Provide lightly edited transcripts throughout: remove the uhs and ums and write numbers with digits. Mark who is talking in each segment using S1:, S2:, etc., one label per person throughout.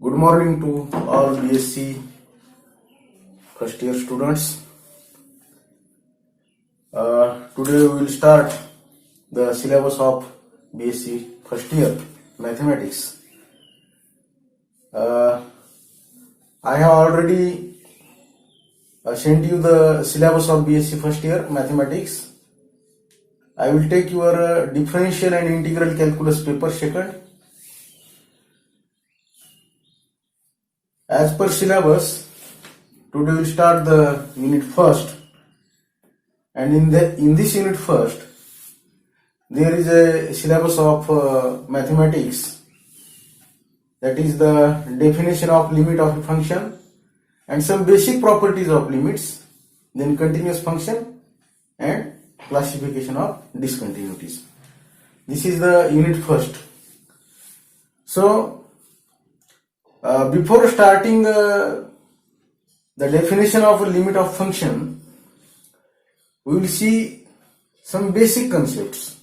S1: Good morning to all B.Sc first year students. Today we will start the syllabus of B.Sc first year mathematics. I have already sent you the syllabus of B.Sc first year mathematics. I will take your differential and integral calculus paper second. As per syllabus, today we will start the unit first, and in this unit first, there is a syllabus of mathematics, that is the definition of limit of a function and some basic properties of limits, then continuous function and classification of discontinuities. This is the unit first. So before starting the definition of a limit of function, we will see some basic concepts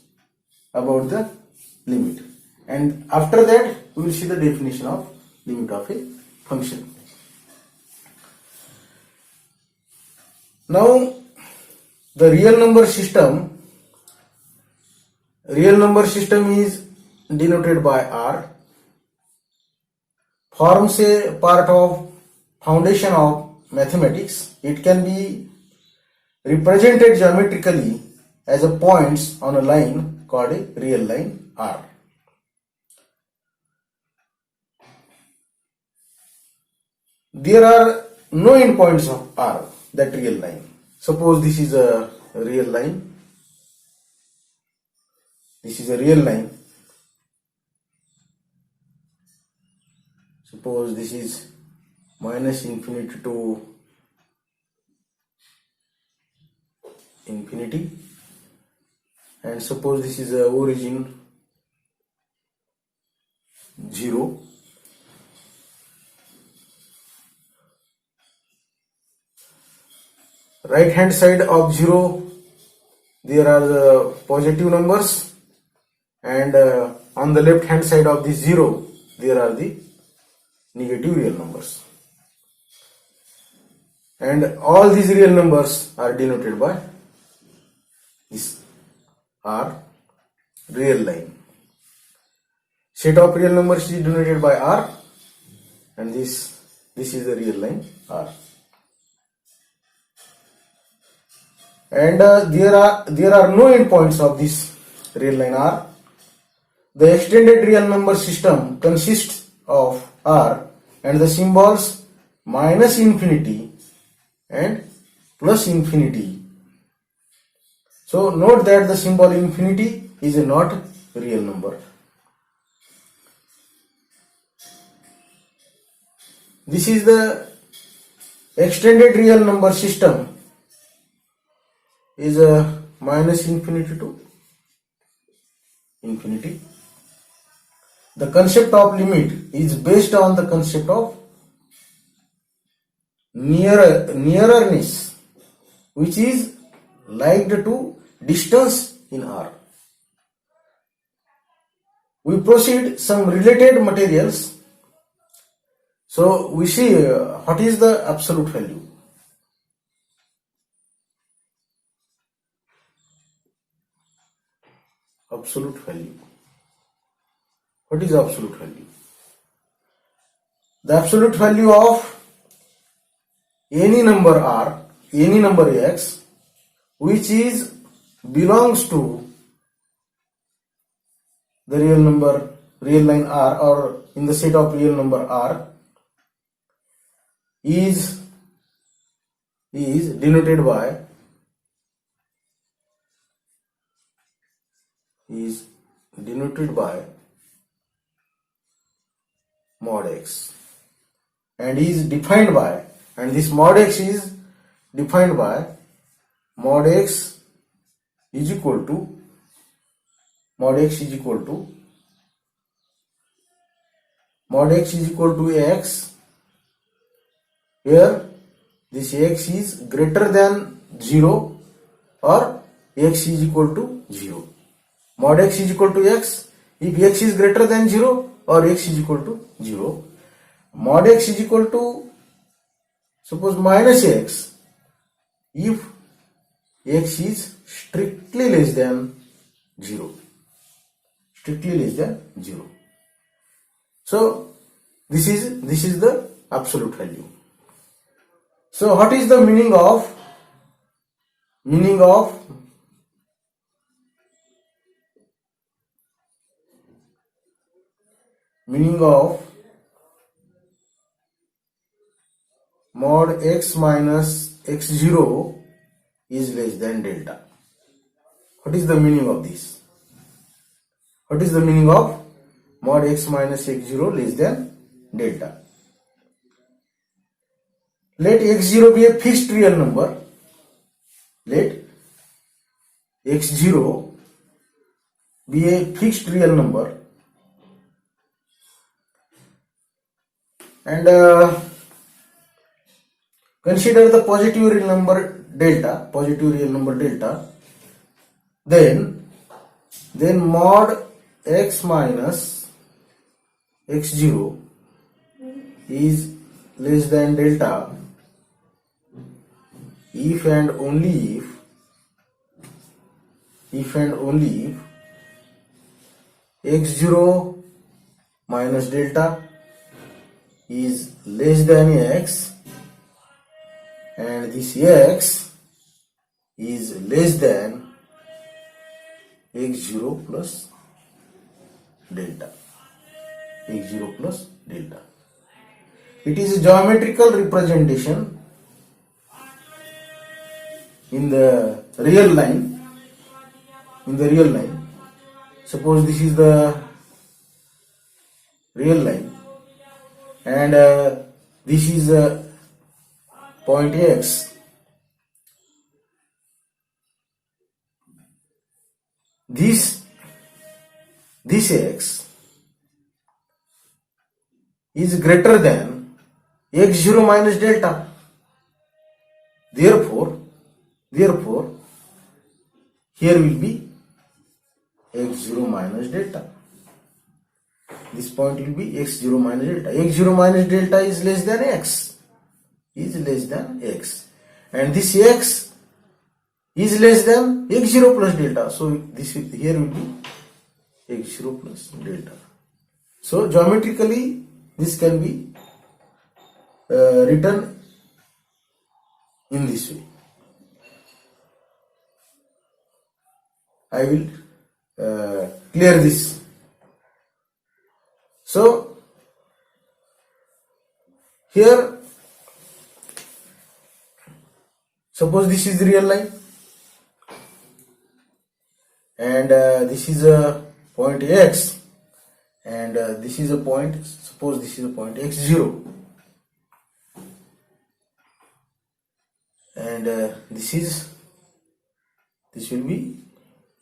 S1: about the limit, and after that we will see the definition of limit of a function. Now the real number system is denoted by R, forms a part of foundation of mathematics. It can be represented geometrically as a points on a line called a real line R. There are no endpoints of R, that real line. Suppose this is a real line. This is a real line. Suppose this is minus infinity to infinity, and suppose this is a origin 0. Right hand side of 0, there are the positive numbers, and on the left hand side of this 0, there are the negative real numbers, and all these real numbers are denoted by this R, real line. Set of real numbers is denoted by R, and this is the real line R. And there are no endpoints of this real line R. The extended real number system consists of R and the symbols minus infinity and plus infinity. So note that the symbol infinity is a not real number. This is the extended real number system, is a minus infinity to infinity. The concept of limit is based on the concept of nearness, which is like to distance in R. We proceed some related materials. So we see what is the absolute value. Absolute value. What is absolute value? The absolute value of any number R, any number X, which is belongs to the real line R, or in the set of real number R, is denoted by mod X, and is defined by, and this mod X is defined by mod X is equal to X, where this X is greater than 0 or X is equal to 0. Mod X is equal to X if X is greater than 0 or X is equal to 0. mod x is equal to suppose minus x if x is strictly less than 0. Strictly less than 0. So this is the absolute value. So what is the meaning of mod x minus x0 is less than delta? What is the meaning of this? What is the meaning of mod x minus x0 less than delta? Let x0 be a fixed real number. Let x0 be a fixed real number, and consider the positive real number delta. Then mod x minus x0 is less than delta if and only if x0 minus delta is less than x and this x is less than x0 plus delta. It is a geometrical representation in the real line. Suppose this is the real line and this is point x. This x is greater than x0 minus delta. Therefore here will be x0 minus delta. This point will be x0 minus delta. x0 minus delta is less than x. And this x is less than x0 plus delta. So this here will be x0 plus delta. So geometrically this can be written in this way. I will clear this. So here suppose this is the real line and this is a point x and this is a point, suppose this is a point x0 and this will be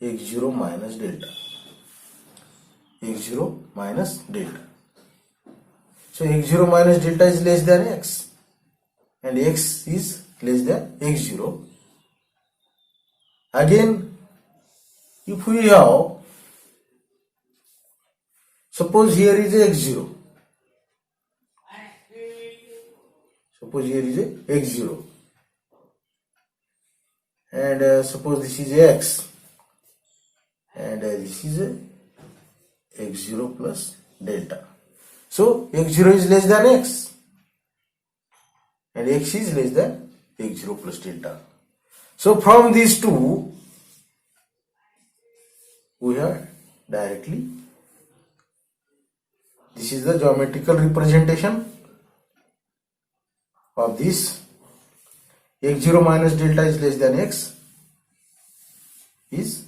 S1: x0 minus delta. So x0 minus delta is less than x and x is less than x0. Again, if we have, suppose here is x0. And suppose this is x and this is x0 plus delta. So x0 is less than x and x is less than x0 plus delta. So from these two we have directly, this is the geometrical representation of this. x0 minus delta is less than x is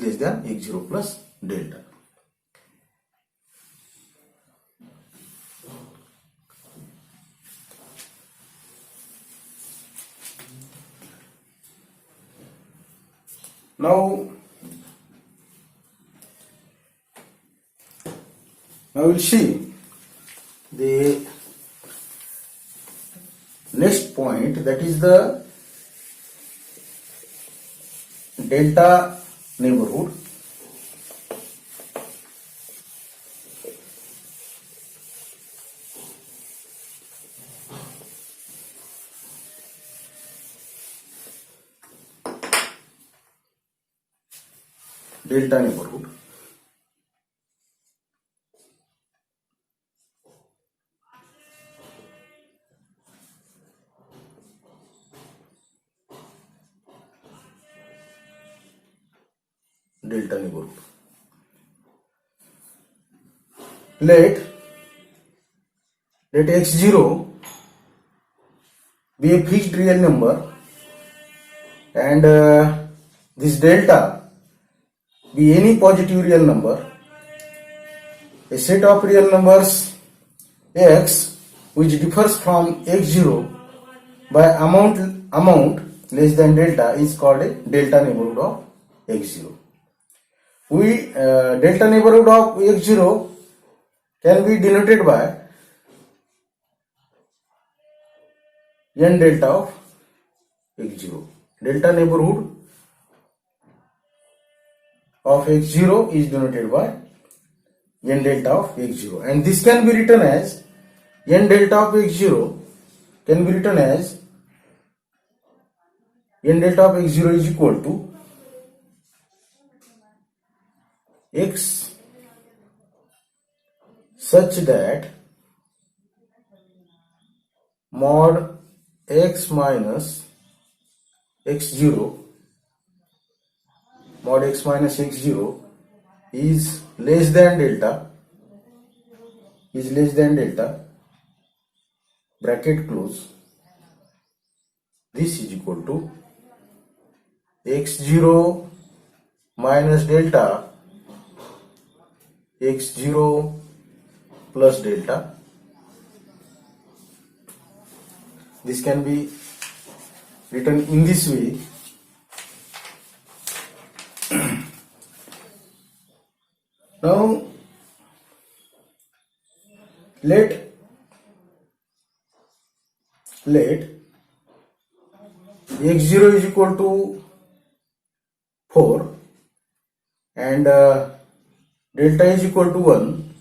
S1: less than x0 plus delta. Now we'll see the next point, that is the delta neighborhood. delta neighborhood. Delta neighborhood. Let x0 be a fixed real number and this delta be any positive real number. A set of real numbers x which differs from x0 by amount less than delta is called a delta neighborhood of x0. Delta neighborhood of x0 can be denoted by n delta of x0. Delta neighborhood of x0 is denoted by n delta of x0, and this can be written as n delta of x0 can be written as n delta of x0 is equal to x such that mod x minus x0 mod x minus x0 is less than delta bracket close. This is equal to x0 minus delta x0 plus delta. This can be written in this way. Now let x0 is equal to 4 and delta is equal to 1,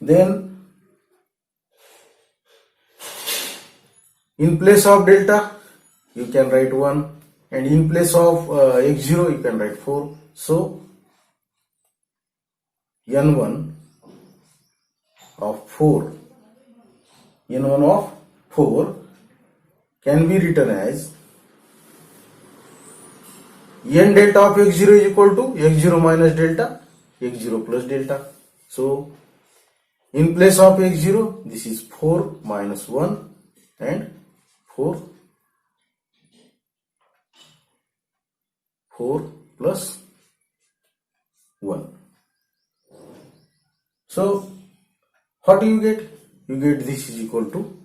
S1: then in place of delta you can write 1 and in place of x0 you can write 4. So n1 of 4 can be written as n delta of x0 is equal to x0 minus delta x0 plus delta. So in place of x0 this is 4 minus 1 and 4 plus 1. So what do you get? You get this is equal to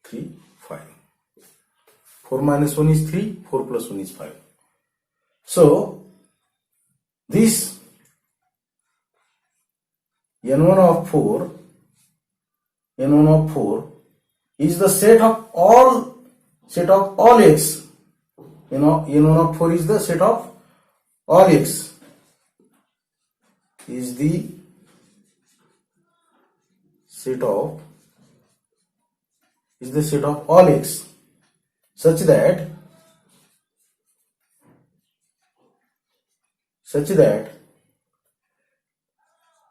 S1: 3, 5. 4 minus 1 is 3, 4 plus 1 is 5. So this n1 of 4 is the set of all x. n1 of 4 is the set of all x, is the set of all x such that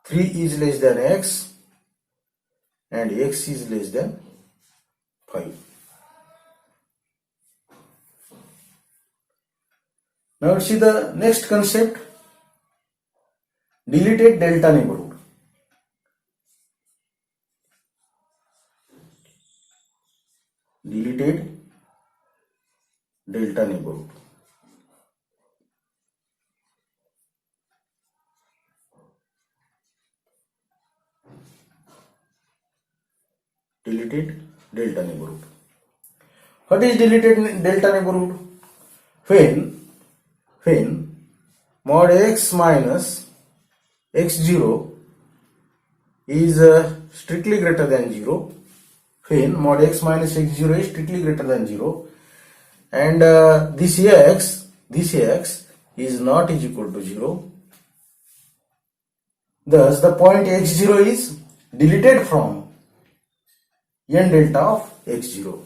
S1: 3 is less than x and x is less than 5. Now let's see the next concept, deleted delta neighborhood. Deleted delta neighborhood. Deleted delta neighborhood. What is deleted delta neighborhood? When mod x minus x0 is strictly greater than 0, when mod x minus x0 is strictly greater than 0 and this x is not is equal to 0, thus the point x0 is deleted from n delta of x0.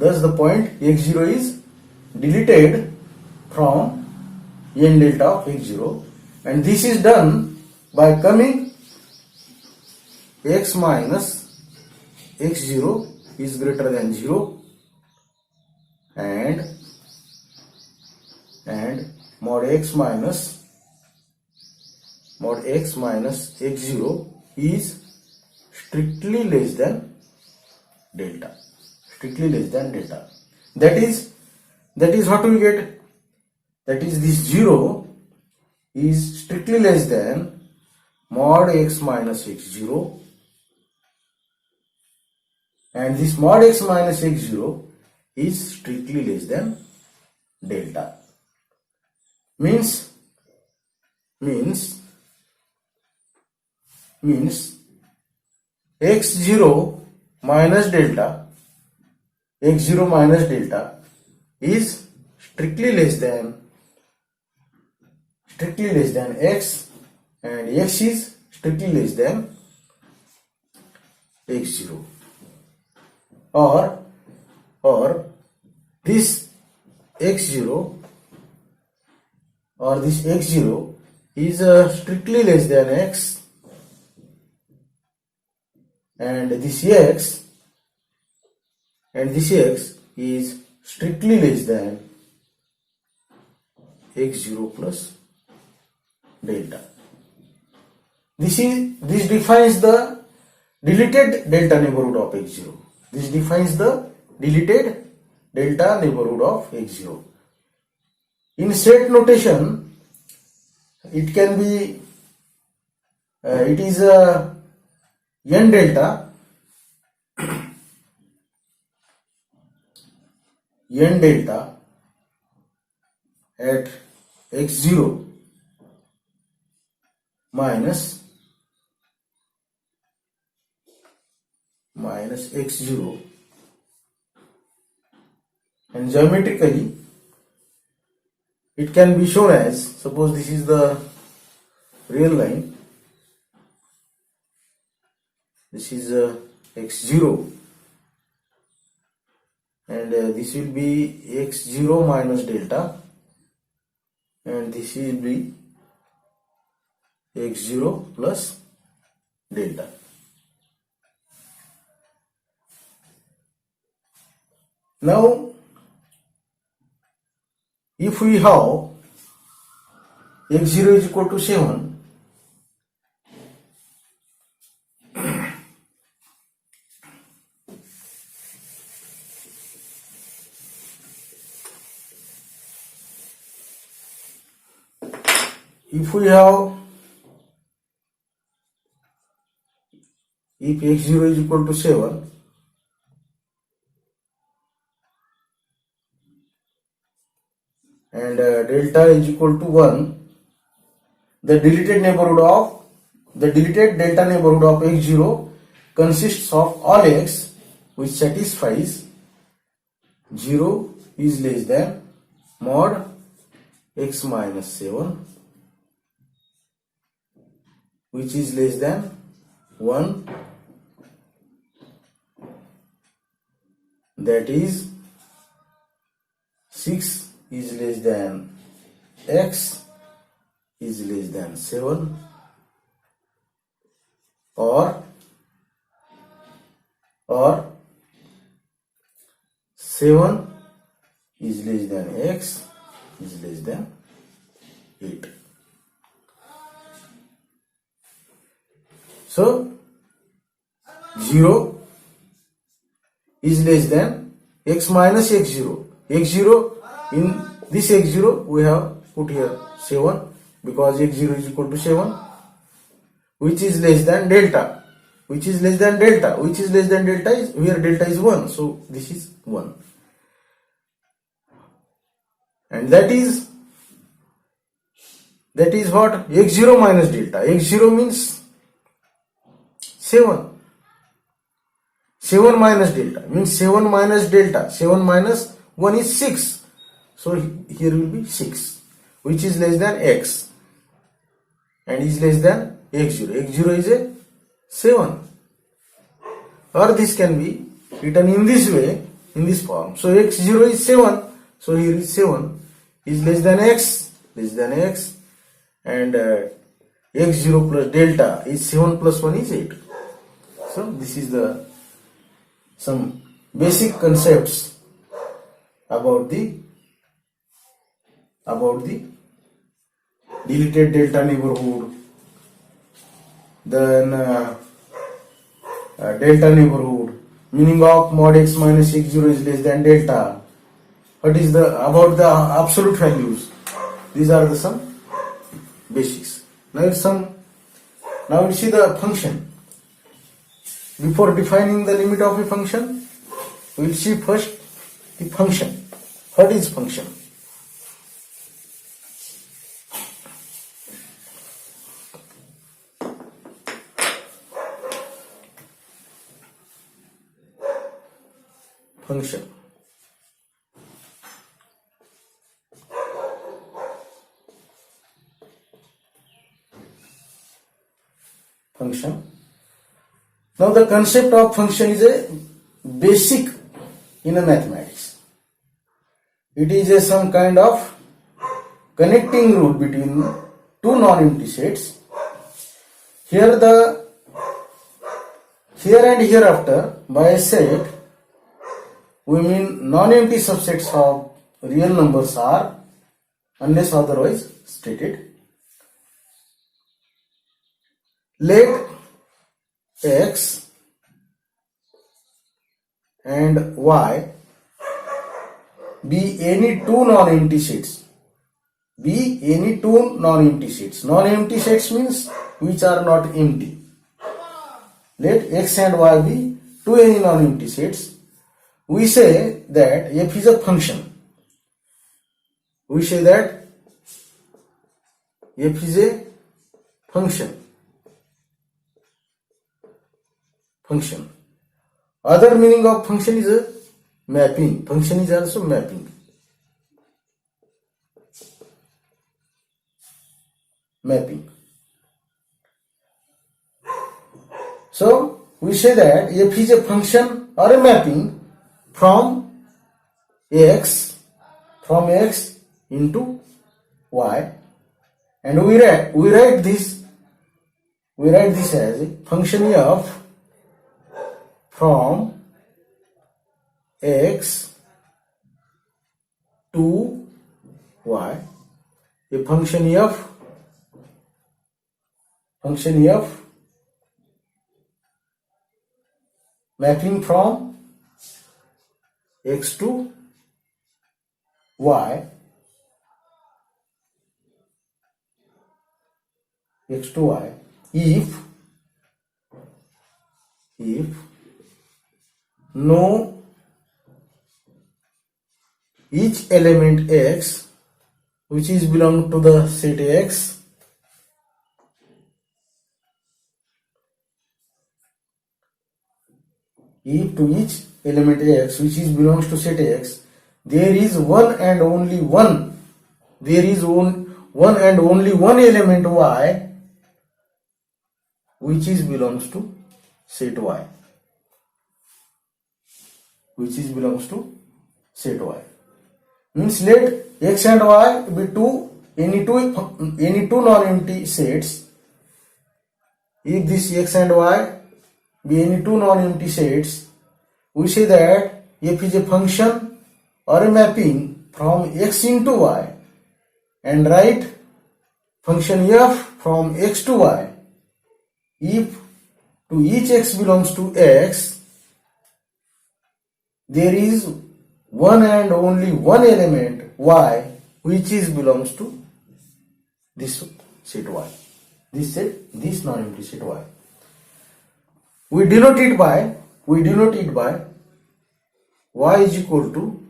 S1: Thus the point x0 is deleted from n delta of x0, and this is done by coming x minus x0 is greater than 0 and mod x minus x0 is strictly less than delta. That is what we get. That is, this 0 is strictly less than mod x minus x0, and this mod x minus x0 is strictly less than delta. Means x0 minus delta is strictly less than x, and x is strictly less than x0, or this x0 is strictly less than x, and this x is strictly less than x0 plus delta. This defines the deleted delta neighborhood of x0. This defines the deleted delta neighborhood of x0. In set notation, it can be it is n delta at x0 minus x0, and geometrically it can be shown as, suppose this is the real line, this is x0, and this will be x0 minus delta, and this will be x0 plus delta. Now, if we have x0 is equal to 7, if x0 is equal to 7, and delta is equal to 1, the deleted delta neighborhood of x0 consists of all x which satisfies 0 is less than mod x minus 7, which is less than 1, that is 6 is less than x is less than 7, or 7 is less than x is less than 8. So 0 is less than x minus x0. In this x0 we have put here 7, because x0 is equal to 7, which is less than delta. Which is less than delta is where delta is 1, so this is 1, and that is what x0 minus delta. X0 means 7 minus delta means 7 minus delta. 7 minus 1 is 6, so here will be 6, which is less than x and is less than x0. X0 is a 7, or this can be written in this way, in this form. So x0 is 7. So here is 7 is less than x, and x0 plus delta is 7 plus 1 is 8. So this is the some basic concepts about the deleted delta neighborhood, then delta neighborhood, meaning of mod x minus x0 is less than delta. What is the about the absolute values? These are the some basics. Now we'll see the function. Before defining the limit of a function, we'll see first the function. What is function? Function. Now the concept of function is a basic in a mathematics. It is a some kind of connecting rule between two non-empty sets. Here and hereafter by a set we mean non-empty subsets of real numbers are, unless otherwise stated. Let x and y be any two non-empty sets. Non-empty sets means which are not empty. Let x and y be two any non-empty sets. We say that f is a function. Function. Other meaning of function is a mapping. Function is also mapping. So we say that f is a function or a mapping from x into y, and we write this as a function f from x to y, a function f mapping from x to y, if no each element x which is belong to the set x if to each element x which is belongs to set x there is one and only one element y which is belongs to set y, means let x and y be any two non-empty sets. If this x and y be any two non-empty sets, we say that f is a function or a mapping from x into y, and write function f from x to y if to each x belongs to x there is one and only one element y which is belongs to this set y, this non-empty set y. We denote it by y is equal to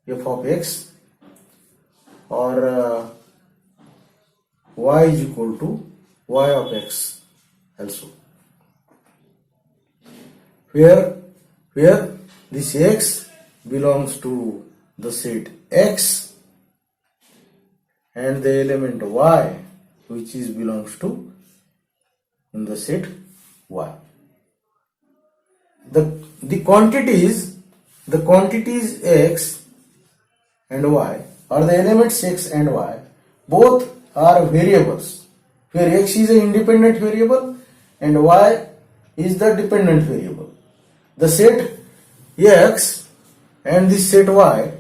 S1: f of x, or y is equal to y of x also, where this x belongs to the set x and the element y which is belongs to in the set y. the quantities x and y, or the elements x and y, both are variables, where x is an independent variable and y is the dependent variable. The set x and the set y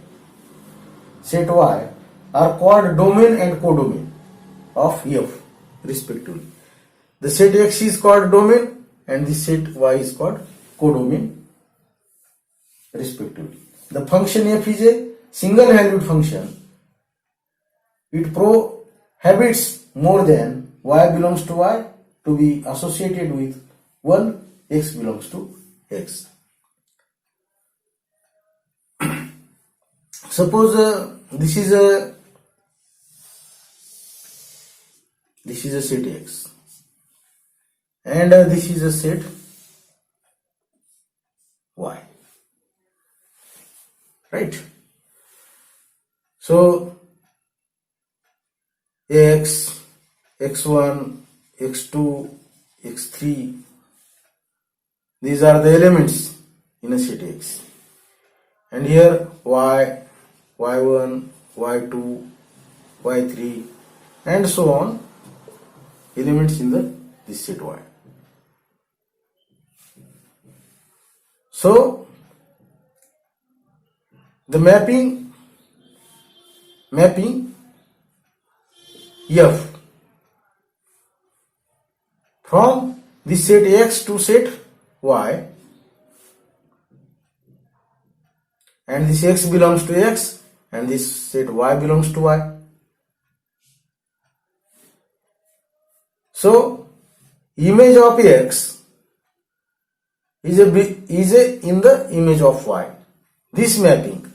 S1: are called domain and codomain of f respectively. The set x is called domain and the set y is called codomain respectively. The function f is a single valued function. It prohibits more than y belongs to y to be associated with 1 x belongs to x. Suppose this is a set x and this is a set y, right? So x, x1, x2, x3, these are the elements in a set x, and here y, y1, y2, y3 and so on, elements in this set y. So the mapping f from this set x to set y, and this x belongs to x and this set y belongs to y. So image of x is in the image of y. This mapping,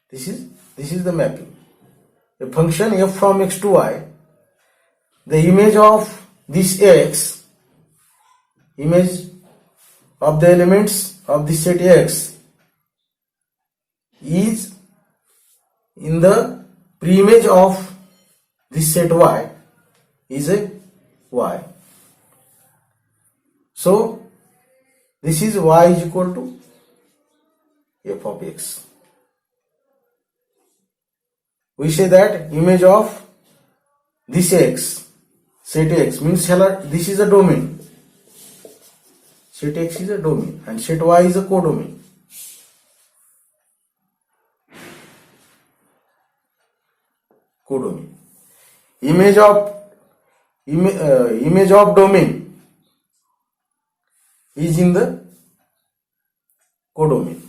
S1: this is the mapping. A function f from x to y, the image of this x, image of the elements of this set x is in the preimage of this set y is a y. So this is y is equal to f of x. We say that image of this x, set x, means this is a domain. Set x is a domain and set y is a codomain. Image of domain is in the codomain.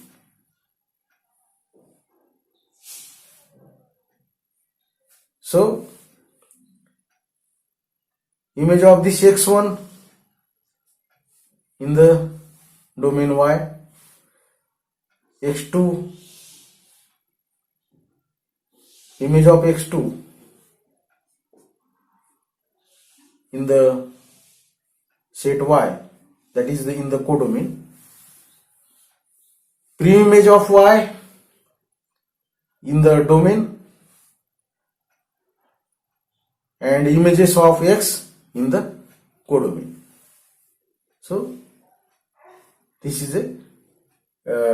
S1: So image of this x1 in the domain y, x2, image of x2 in the set y, that is in the codomain. Pre-image of y in the domain and images of x in the codomain. So this is a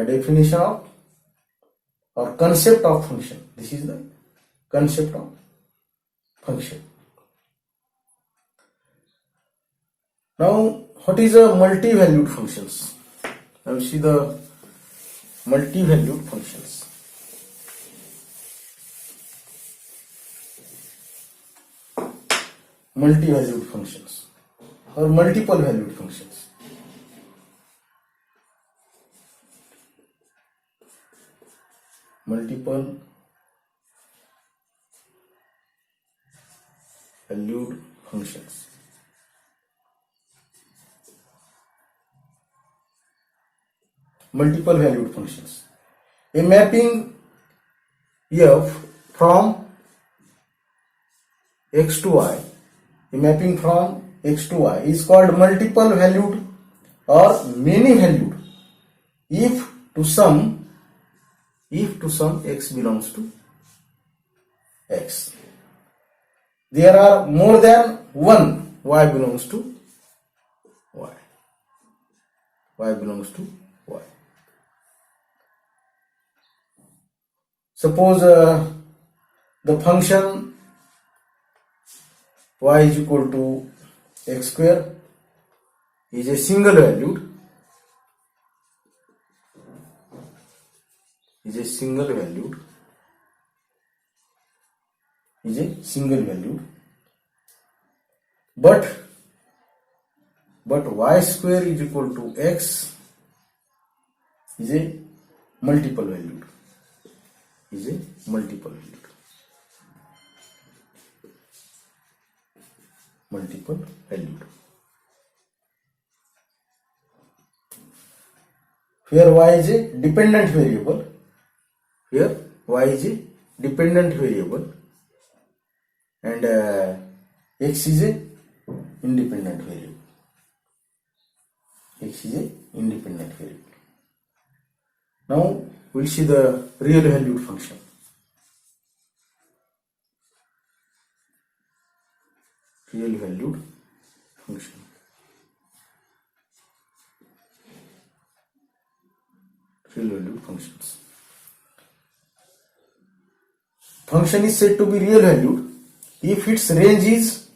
S1: definition of or concept of function. This is the concept of function. Now what is a multi-valued functions? Now see the multi-valued functions. Multi-valued functions or multiple valued functions. Multiple valued functions. Multiple valued functions. A mapping f from x to y, a mapping from x to y is called multiple valued or many valued if to some x belongs to x. There are more than one y belongs to y. y belongs to y. Suppose the function y is equal to x square is a single valued, but y square is equal to x is a multiple valued, Here y is a dependent variable, and x is a independent variable. Now we'll see the real valued function. Real valued functions. Function is said to be real valued if its range is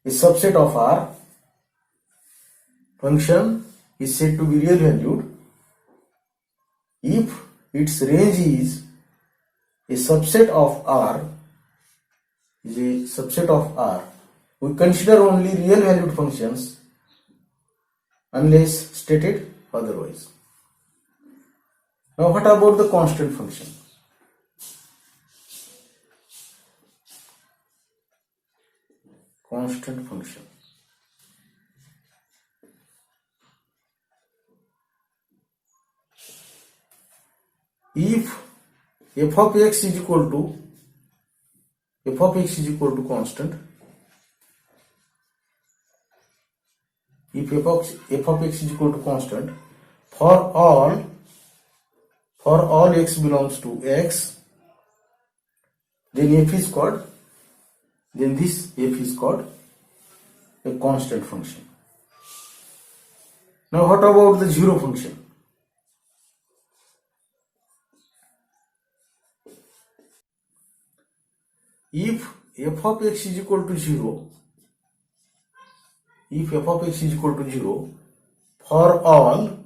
S1: a subset of R. Function is said to be real valued if its range is a subset of R. We consider only real valued functions unless stated otherwise. Now what about the constant function? If f of x is equal to constant, for all x belongs to x, then this f is called a constant function. Now what about the zero function? If f of x is equal to 0, for all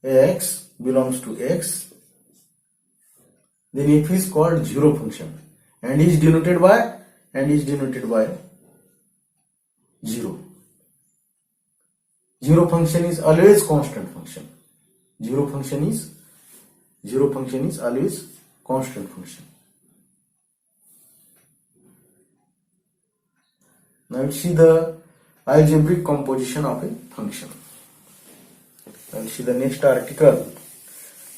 S1: x belongs to x, then f is called zero function and is denoted by 0. Zero function is always constant function. Zero function is always constant function. Now let's see the algebraic composition of a function. Let's see the next article,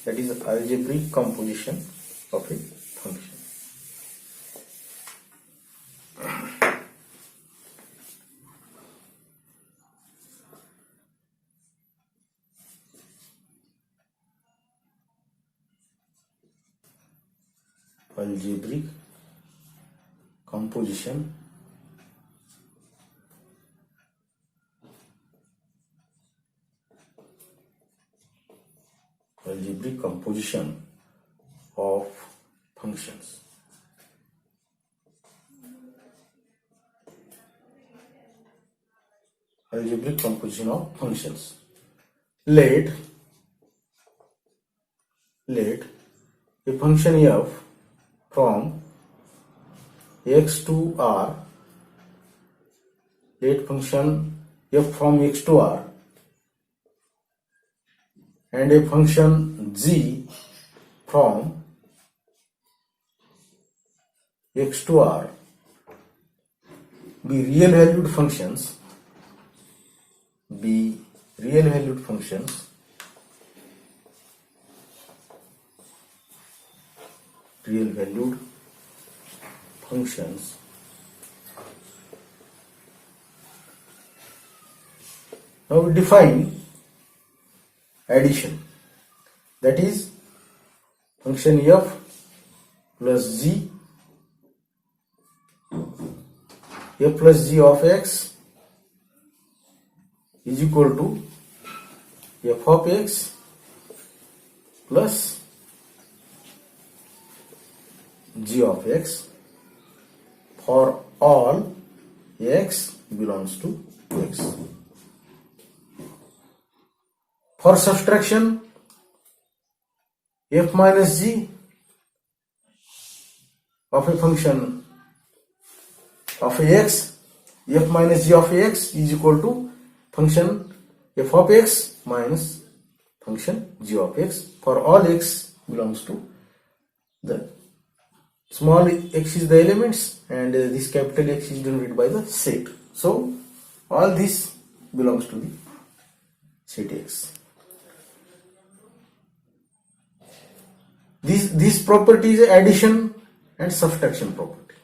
S1: that is algebraic composition of a function. Algebraic composition of functions. Algebraic composition of functions. Let a function f from x to r, let function f from x to r, and a function g from x to r be real valued functions, Now we define addition, that is function f plus g of x is equal to f of x plus g of x for all x belongs to x. For subtraction, f minus g of a function of x, f minus g of x is equal to function f of x minus function g of x for all x belongs to the small x is the elements and this capital X is denoted by the set. So all this belongs to the set X. This property is addition and subtraction property.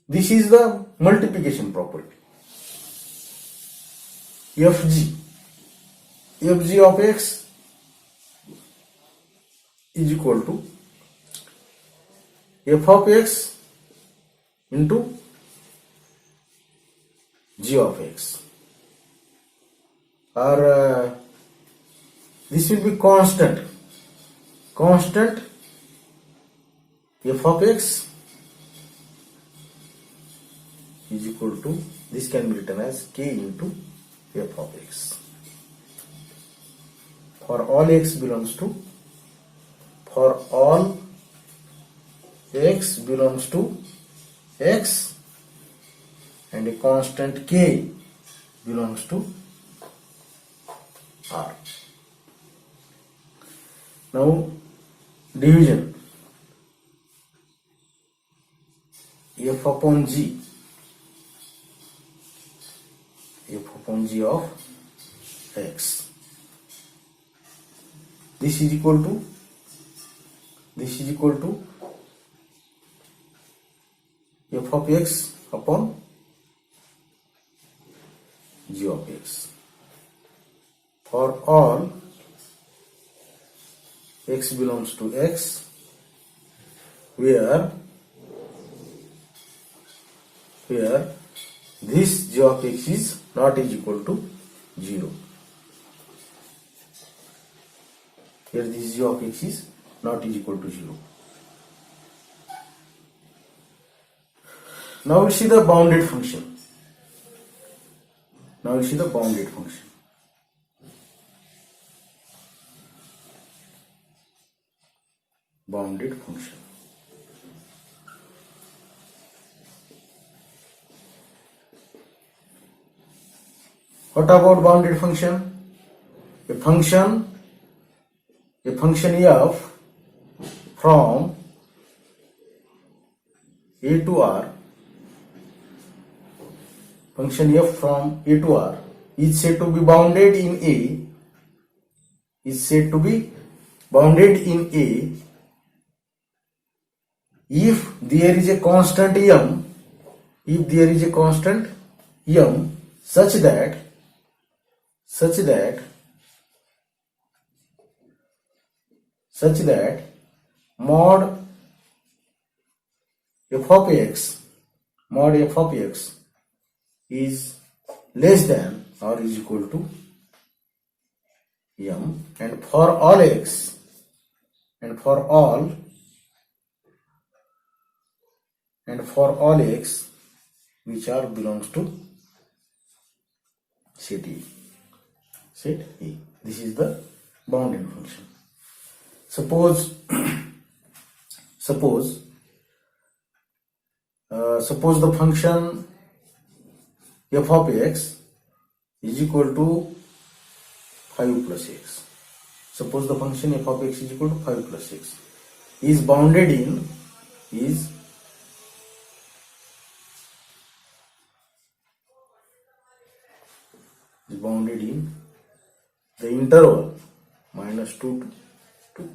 S1: This is the multiplication property. Fg of x is equal to f of x into g of x, or this will be constant f of x is equal to, this can be written as k into f of x for all x belongs to, for all x belongs to x and a constant k belongs to r. Now division, f upon g of x, this is equal to f of x upon g of x for all x belongs to x, where this g of x is not equal to 0. Here this g of x is not equal to 0. Now we see the bounded function. Bounded function. What about bounded function? A function f from a to r, function f from a to r is said to be bounded in a, if there is a constant m, such that mod f of x is less than or is equal to m, and for all x which are belongs to set A. This is the bounded function. Suppose the function f of x is equal to 5 plus x. Suppose the function f of x is equal to 5 plus x is bounded in the interval minus 2 to 2.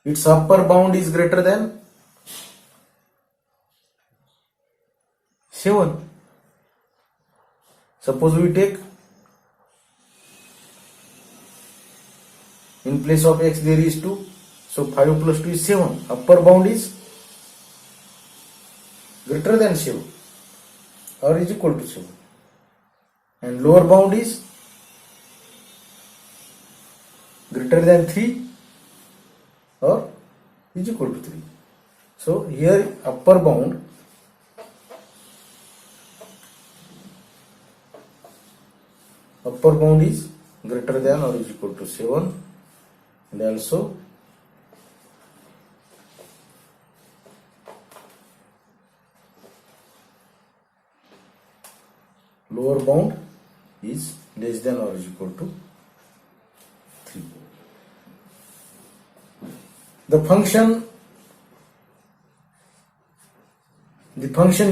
S1: Its upper bound is greater than 7. Suppose we take, in place of x there is 2, so 5 plus 2 is 7. Upper bound is greater than 7 or is equal to 7. and lower bound is greater than 3 or is equal to 3. So here upper bound is greater than or is equal to 7, and also lower bound is less than or is equal to 3. The function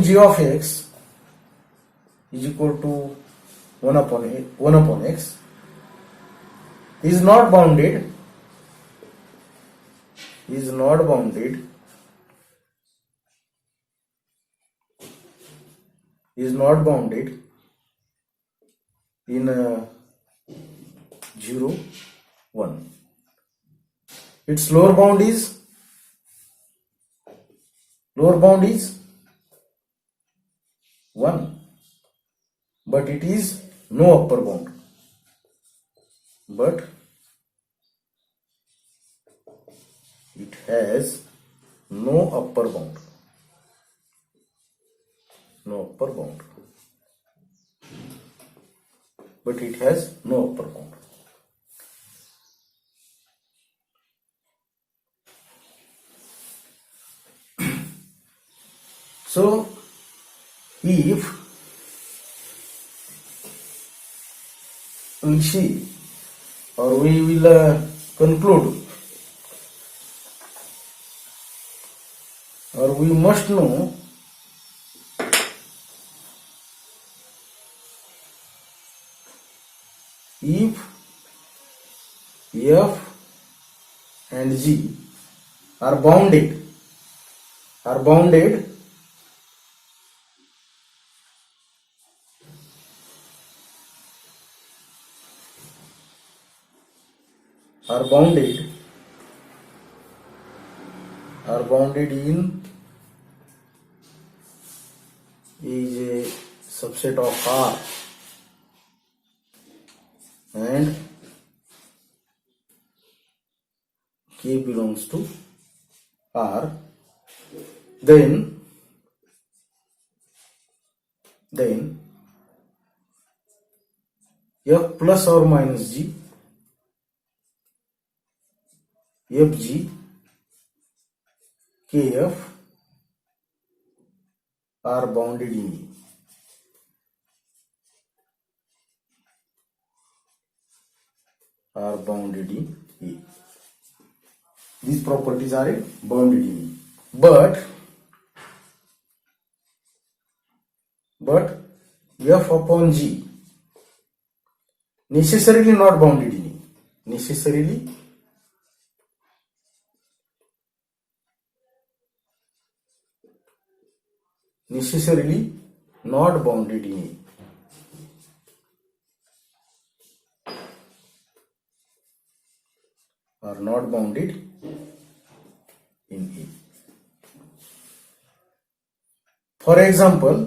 S1: g of x is equal to 1 upon x is not bounded in 0, 1. Its lower bound is 1, but it is no upper bound. But it has no upper bound. But it has no upper bound. So, if we'll see, or we will conclude, or we must know if f and g are bounded in is a subset of R and K belongs to R, then f plus or minus g, fg, kf are bounded in E. These properties are bounded in E. But f upon g necessarily not bounded in E. Necessarily not bounded in E. Are not bounded in E. For example,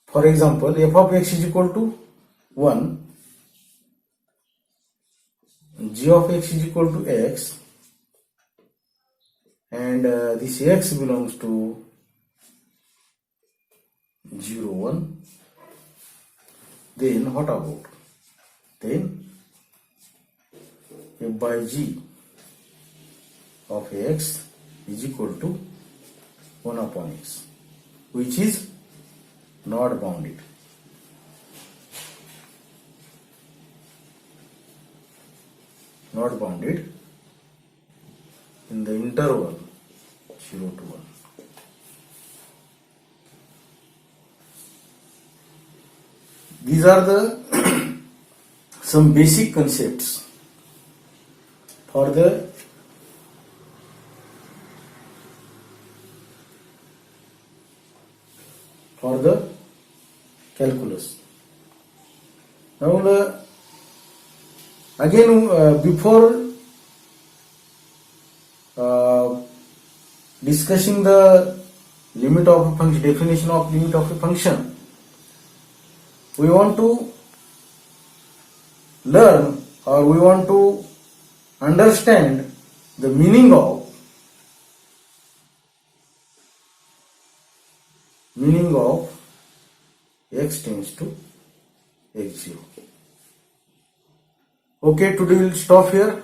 S1: f of x is equal to 1, g of x is equal to x, and this x belongs to 0, 1, then what about? Then f by g of x is equal to 1 upon x, which is not bounded. In the interval 0 to 1. These are the some basic concepts for the calculus. Now again before discussing the limit of a function, definition of limit of a function, we want to learn or we want to understand the meaning of x tends to x0. Okay, today we'll stop here.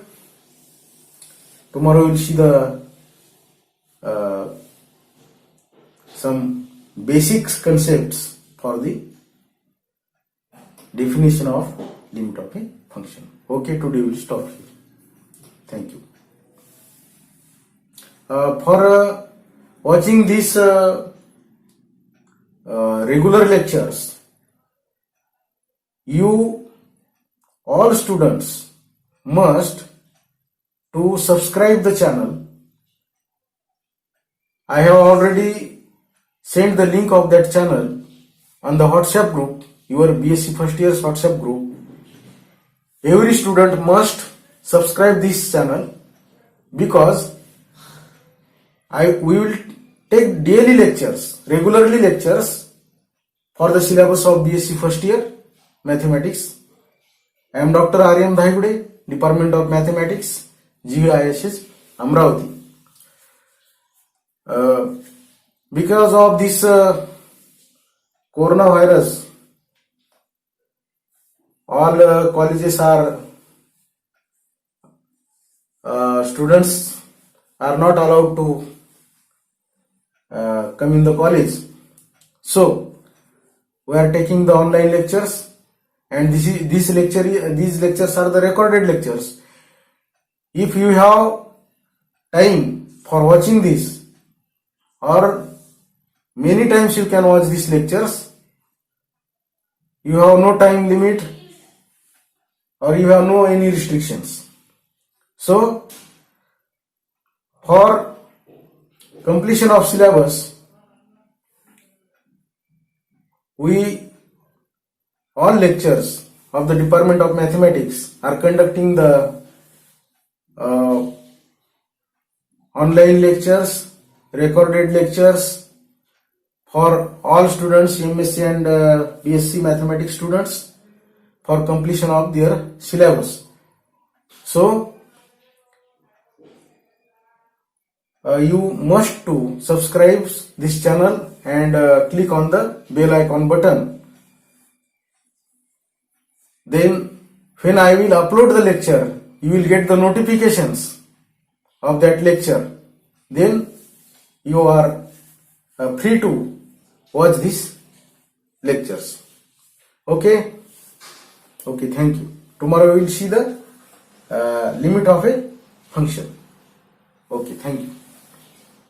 S1: Tomorrow we'll see the some basic concepts for the definition of limit of a function. Okay, today we'll stop here. Thank you. For watching these regular lectures, you all students must to subscribe the channel. I have already sent the link of that channel on the WhatsApp group, your B.Sc first year's WhatsApp group. Every student must subscribe this channel because we will take daily lectures, regularly lectures for the syllabus of B.Sc first year mathematics. I am Dr. R.M.Dhaigude, Department of Mathematics, GISS, Amravati. Because of this coronavirus, all colleges are students are not allowed to come in the college. So we are taking the online lectures, and these lectures are the recorded lectures. If you have time for watching this, or many times you can watch these lectures, you have no time limit or you have no any restrictions. So for completion of syllabus, all lectures of the Department of Mathematics are conducting the online lectures, recorded lectures for all students, MSc and B.Sc mathematics students, for completion of their syllabus. So you must to subscribe this channel and click on the bell icon button. Then when I will upload the lecture, you will get the notifications of that lecture. Then you are free to watch these lectures. Okay? Okay, thank you. Tomorrow we will see the limit of a function. Okay, thank you.